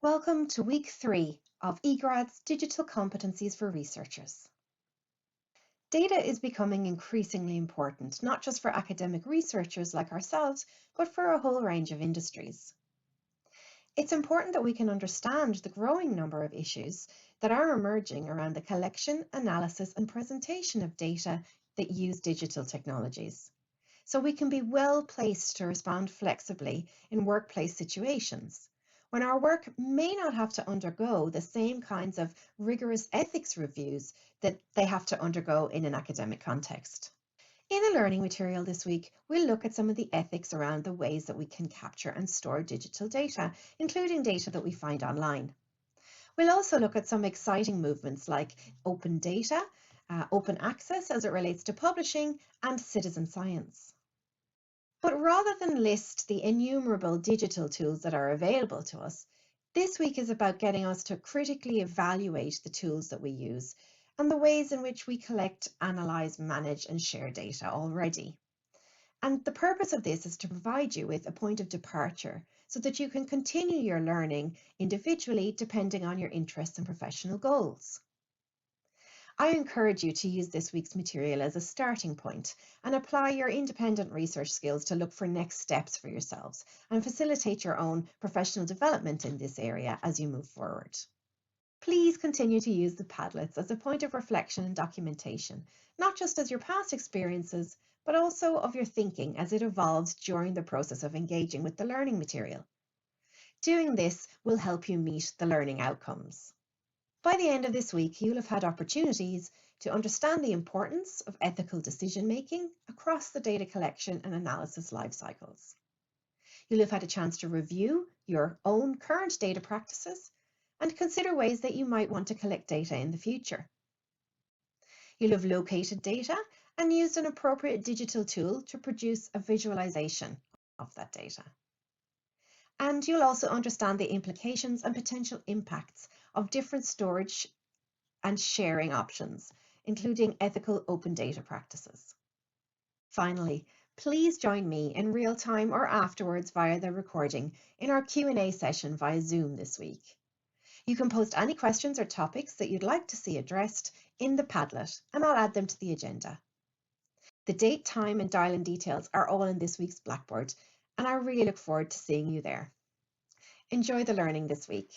Welcome to week 3 of eGrad's Digital Competencies for Researchers. Data is becoming increasingly important, not just for academic researchers like ourselves, but for a whole range of industries. It's important that we can understand the growing number of issues that are emerging around the collection, analysis, and presentation of data that use digital technologies, so we can be well placed to respond flexibly in workplace situations, when our work may not have to undergo the same kinds of rigorous ethics reviews that they have to undergo in an academic context. In the learning material this week, we'll look at some of the ethics around the ways that we can capture and store digital data, including data that we find online. We'll also look at some exciting movements like open data, open access as it relates to publishing, and citizen science. But rather than list the innumerable digital tools that are available to us, this week is about getting us to critically evaluate the tools that we use and the ways in which we collect, analyse, manage and share data already. And the purpose of this is to provide you with a point of departure so that you can continue your learning individually depending on your interests and professional goals. I encourage you to use this week's material as a starting point and apply your independent research skills to look for next steps for yourselves and facilitate your own professional development in this area as you move forward. Please continue to use the Padlets as a point of reflection and documentation, not just as your past experiences, but also of your thinking as it evolves during the process of engaging with the learning material. Doing this will help you meet the learning outcomes. By the end of this week, you'll have had opportunities to understand the importance of ethical decision-making across the data collection and analysis life cycles. You'll have had a chance to review your own current data practices and consider ways that you might want to collect data in the future. You'll have located data and used an appropriate digital tool to produce a visualization of that data. And you'll also understand the implications and potential impacts of different storage and sharing options, including ethical open data practices. Finally, please join me in real time or afterwards via the recording in our Q&A session via Zoom this week. You can post any questions or topics that you'd like to see addressed in the Padlet, and I'll add them to the agenda. The date, time and dial-in details are all in this week's Blackboard, and I really look forward to seeing you there. Enjoy the learning this week.